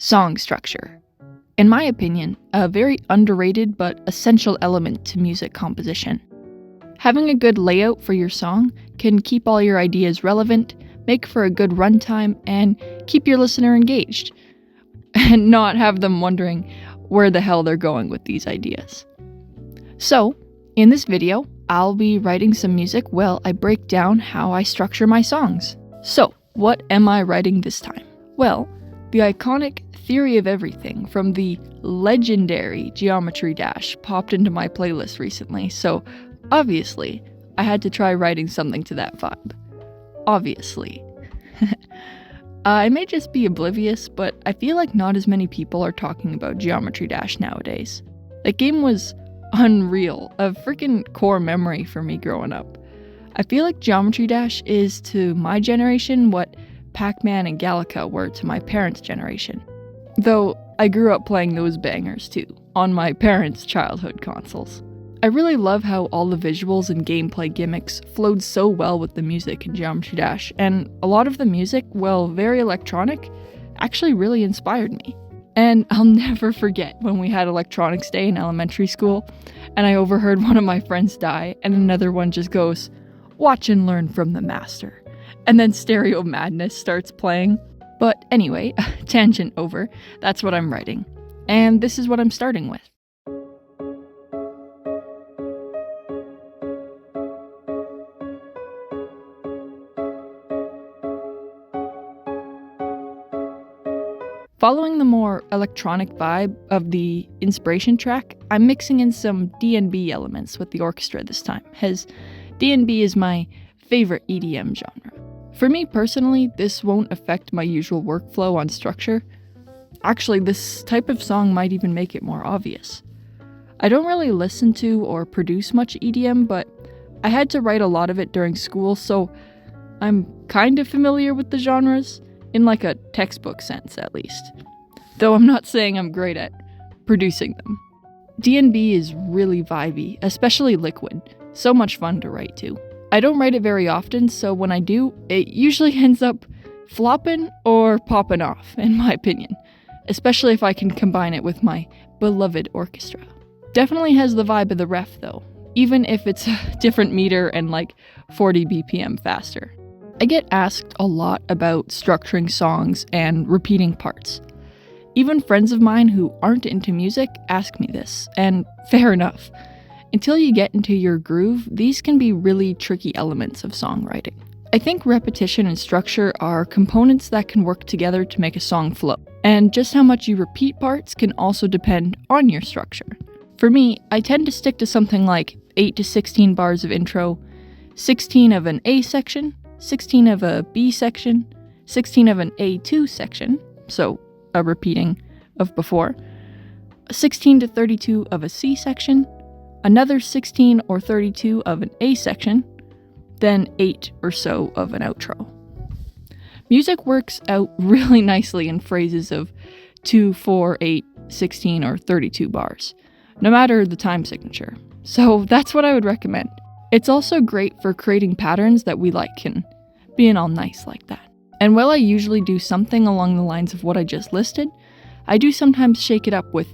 Song structure. In my opinion, a very underrated but essential element to music composition. Having a good layout for your song can keep all your ideas relevant, make for a good runtime, and keep your listener engaged, and not have them wondering where the hell they're going with these ideas. So, in this video, I'll be writing some music while I break down how I structure my songs. So, what am I writing this time? Well, the iconic Theory of Everything from the legendary Geometry Dash popped into my playlist recently, so obviously, I had to try writing something to that vibe. Obviously. I may just be oblivious, but I feel like not as many people are talking about Geometry Dash nowadays. That game was unreal, a freaking core memory for me growing up. I feel like Geometry Dash is to my generation what Pac-Man and Galaga were to my parents' generation. Though I grew up playing those bangers too, on my parents' childhood consoles. I really love how all the visuals and gameplay gimmicks flowed so well with the music in Geometry Dash, and a lot of the music, while very electronic, actually really inspired me. And I'll never forget when we had electronics day in elementary school, and I overheard one of my friends die, and another one just goes, "Watch and learn from the master." And then Stereo Madness starts playing. But anyway, tangent over, that's what I'm writing. And this is what I'm starting with. Following the more electronic vibe of the inspiration track, I'm mixing in some D&B elements with the orchestra this time, as D&B is my favorite EDM genre. For me personally, this won't affect my usual workflow on structure. Actually, this type of song might even make it more obvious. I don't really listen to or produce much EDM, but I had to write a lot of it during school, so I'm kind of familiar with the genres, in like a textbook sense at least. Though I'm not saying I'm great at producing them. D&B is really vibey, especially Liquid. So much fun to write to. I don't write it very often, so when I do, it usually ends up flopping or popping off, in my opinion. Especially if I can combine it with my beloved orchestra. Definitely has the vibe of the ref though, even if it's a different meter and like 40 BPM faster. I get asked a lot about structuring songs and repeating parts. Even friends of mine who aren't into music ask me this, and fair enough. Until you get into your groove, these can be really tricky elements of songwriting. I think repetition and structure are components that can work together to make a song flow, and just how much you repeat parts can also depend on your structure. For me, I tend to stick to something like 8 to 16 bars of intro, 16 of an A section, 16 of a B section, 16 of an A2 section, so a repeating of before, 16 to 32 of a C section, another 16 or 32 of an A section, then 8 or so of an outro. Music works out really nicely in phrases of 2, 4, 8, 16, or 32 bars, no matter the time signature. So that's what I would recommend. It's also great for creating patterns that we like and being all nice like that. And while I usually do something along the lines of what I just listed, I do sometimes shake it up with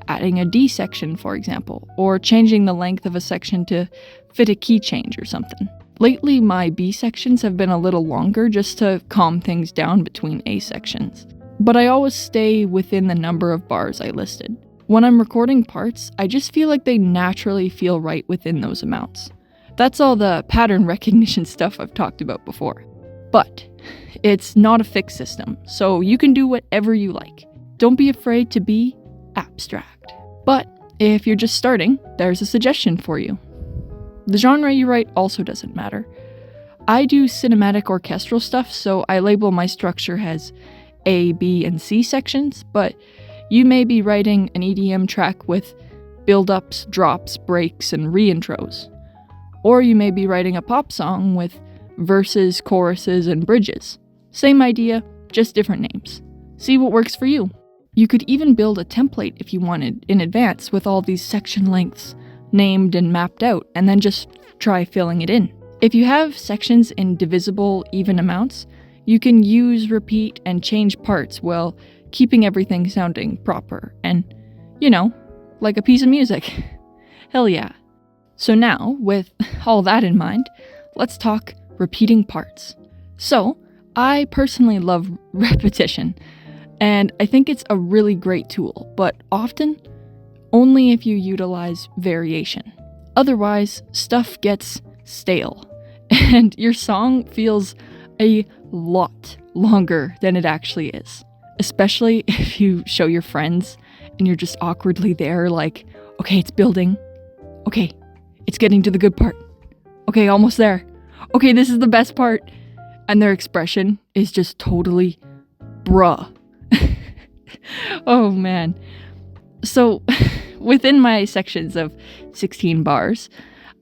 adding a D section, for example, or changing the length of a section to fit a key change or something. Lately, my B sections have been a little longer just to calm things down between A sections. But I always stay within the number of bars I listed. When I'm recording parts, I just feel like they naturally feel right within those amounts. That's all the pattern recognition stuff I've talked about before. But it's not a fixed system, so you can do whatever you like. Don't be afraid to be abstract. But if you're just starting, there's a suggestion for you. The genre you write also doesn't matter. I do cinematic orchestral stuff, so I label my structure as A, B, and C sections, but you may be writing an EDM track with build-ups, drops, breaks, and re-intros. Or you may be writing a pop song with verses, choruses, and bridges. Same idea, just different names. See what works for you. You could even build a template if you wanted in advance with all these section lengths named and mapped out, and then just try filling it in. If you have sections in divisible, even amounts, you can use, repeat, and change parts while keeping everything sounding proper and, like a piece of music. Hell yeah. So now, with all that in mind, let's talk repeating parts. So, I personally love repetition, and I think it's a really great tool, but often only if you utilize variation. Otherwise, stuff gets stale, and your song feels a lot longer than it actually is. Especially if you show your friends and you're just awkwardly there, like, okay, it's building. Okay, it's getting to the good part. Okay, almost there. Okay, this is the best part. And their expression is just totally bruh. Oh man. So, within my sections of 16 bars,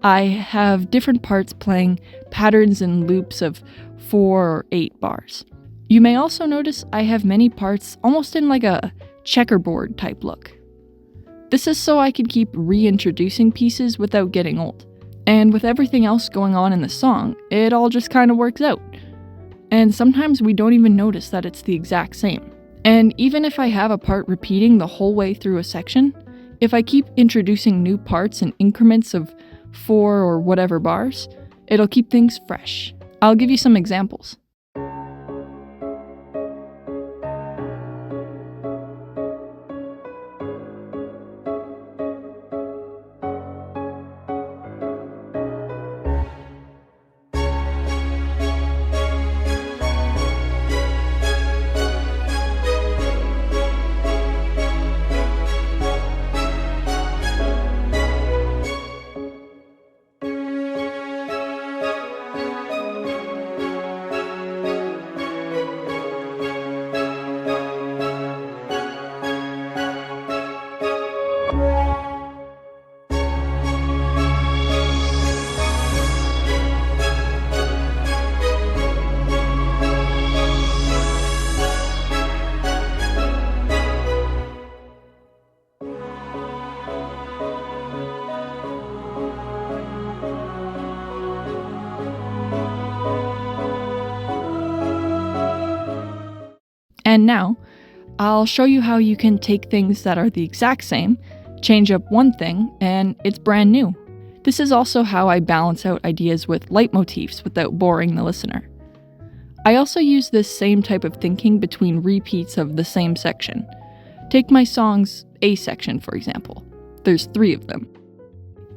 I have different parts playing patterns and loops of 4 or 8 bars. You may also notice I have many parts almost in like a checkerboard type look. This is so I can keep reintroducing pieces without getting old. And with everything else going on in the song, it all just kind of works out. And sometimes we don't even notice that it's the exact same. And even if I have a part repeating the whole way through a section, if I keep introducing new parts in increments of 4 or whatever bars, it'll keep things fresh. I'll give you some examples. And now, I'll show you how you can take things that are the exact same, change up one thing, and it's brand new. This is also how I balance out ideas with leitmotifs without boring the listener. I also use this same type of thinking between repeats of the same section. Take my song's A section, for example. There's 3 of them.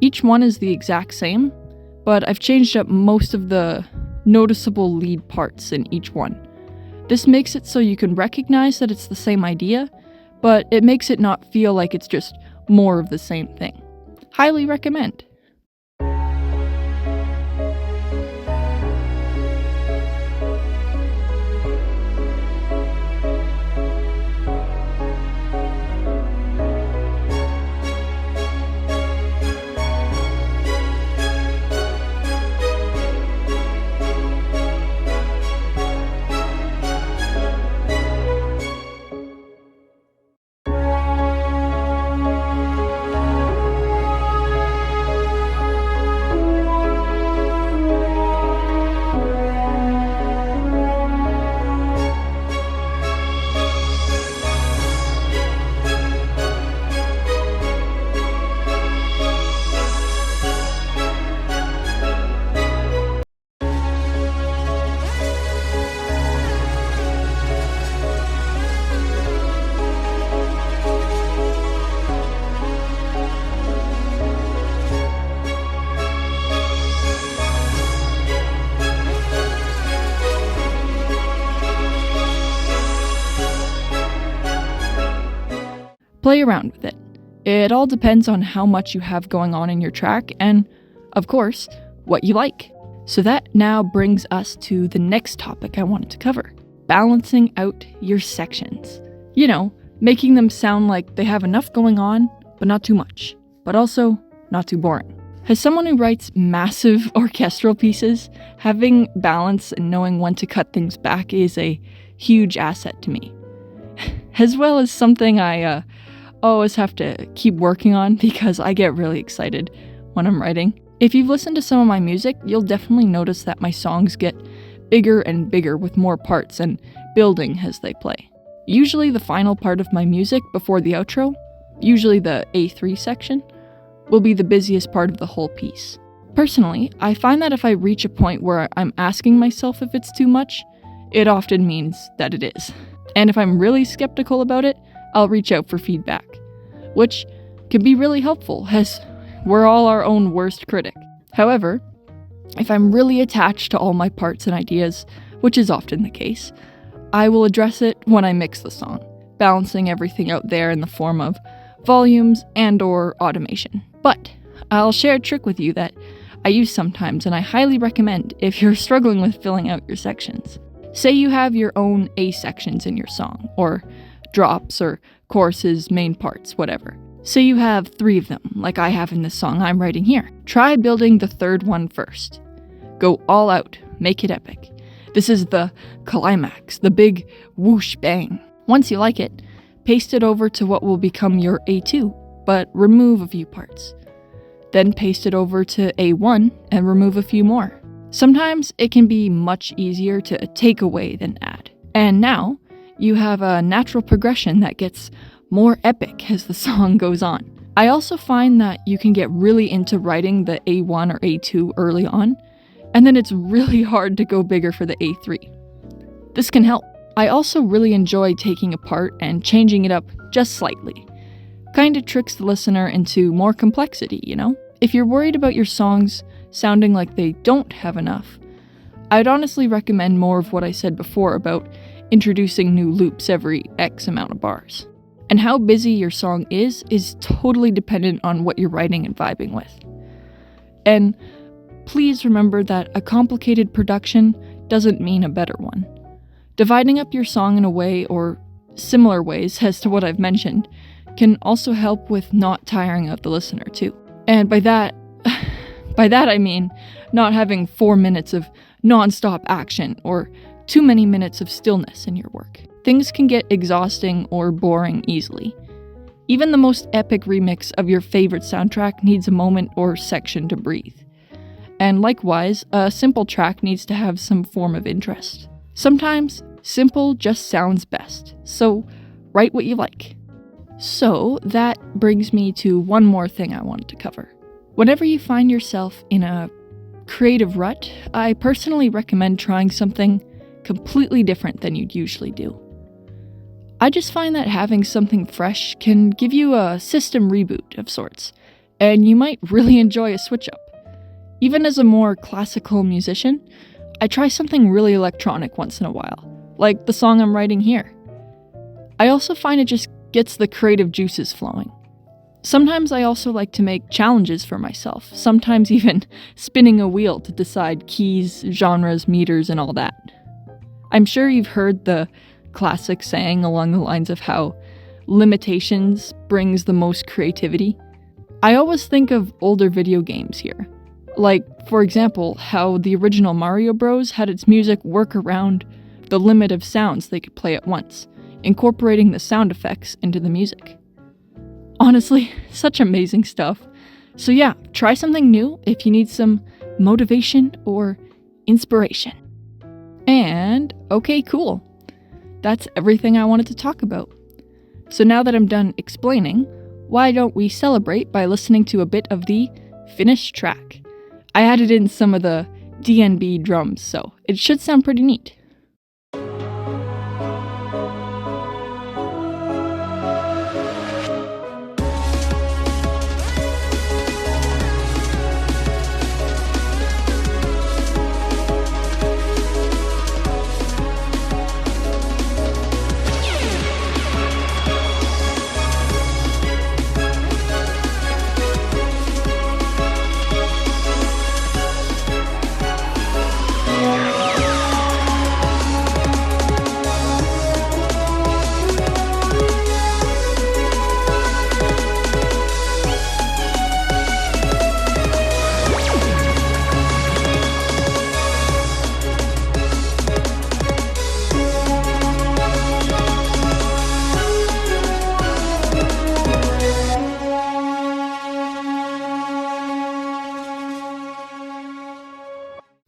Each one is the exact same, but I've changed up most of the noticeable lead parts in each one. This makes it so you can recognize that it's the same idea, but it makes it not feel like it's just more of the same thing. Highly recommend. Play around with it. It all depends on how much you have going on in your track and, of course, what you like. So that now brings us to the next topic I wanted to cover. Balancing out your sections. Making them sound like they have enough going on, but not too much. But also, not too boring. As someone who writes massive orchestral pieces, having balance and knowing when to cut things back is a huge asset to me. As well as something I always have to keep working on because I get really excited when I'm writing. If you've listened to some of my music, you'll definitely notice that my songs get bigger and bigger with more parts and building as they play. Usually the final part of my music before the outro, usually the A3 section, will be the busiest part of the whole piece. Personally, I find that if I reach a point where I'm asking myself if it's too much, it often means that it is. And if I'm really skeptical about it, I'll reach out for feedback, which can be really helpful as we're all our own worst critic. However, if I'm really attached to all my parts and ideas, which is often the case, I will address it when I mix the song, balancing everything out there in the form of volumes and/or automation. But I'll share a trick with you that I use sometimes and I highly recommend if you're struggling with filling out your sections. Say you have your own A sections in your song, or drops or choruses, main parts, whatever. Say you have 3 of them, like I have in this song I'm writing here. Try building the 3rd one first. Go all out, make it epic. This is the climax, the big whoosh bang. Once you like it, paste it over to what will become your A2, but remove a few parts. Then paste it over to A1 and remove a few more. Sometimes it can be much easier to take away than add. And now you have a natural progression that gets more epic as the song goes on. I also find that you can get really into writing the A1 or A2 early on, and then it's really hard to go bigger for the A3. This can help. I also really enjoy taking a part and changing it up just slightly. Kinda tricks the listener into more complexity, you know? If you're worried about your songs sounding like they don't have enough, I'd honestly recommend more of what I said before about introducing new loops every X amount of bars. And how busy your song is totally dependent on what you're writing and vibing with. And please remember that a complicated production doesn't mean a better one. Dividing up your song in a way or similar ways as to what I've mentioned can also help with not tiring out the listener too. And by that I mean not having 4 minutes of non-stop action or too many minutes of stillness in your work. Things can get exhausting or boring easily. Even the most epic remix of your favorite soundtrack needs a moment or section to breathe. And likewise, a simple track needs to have some form of interest. Sometimes, simple just sounds best, so write what you like. So that brings me to one more thing I wanted to cover. Whenever you find yourself in a creative rut, I personally recommend trying something completely different than you'd usually do. I just find that having something fresh can give you a system reboot of sorts, and you might really enjoy a switch up. Even as a more classical musician, I try something really electronic once in a while, like the song I'm writing here. I also find it just gets the creative juices flowing. Sometimes I also like to make challenges for myself, sometimes even spinning a wheel to decide keys, genres, meters, and all that. I'm sure you've heard the classic saying along the lines of how limitations brings the most creativity. I always think of older video games here. Like, for example, how the original Mario Bros. Had its music work around the limit of sounds they could play at once, incorporating the sound effects into the music. Honestly, such amazing stuff. So yeah, try something new if you need some motivation or inspiration. And, okay, cool. That's everything I wanted to talk about. So now that I'm done explaining, why don't we celebrate by listening to a bit of the finished track? I added in some of the DNB drums, so it should sound pretty neat.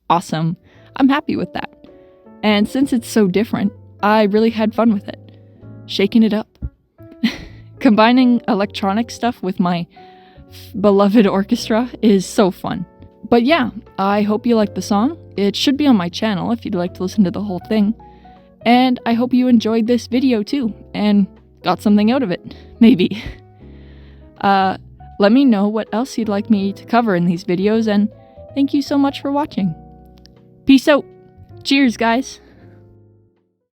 Awesome. I'm happy with that. And since it's so different, I really had fun with it. shaking it up. Combining electronic stuff with my beloved orchestra is so fun. But yeah, I hope you like the song. It should be on my channel if you'd like to listen to the whole thing. And I hope you enjoyed this video too, and got something out of it, maybe. Let me know what else you'd like me to cover in these videos, and thank you so much for watching. Peace out. Cheers, guys.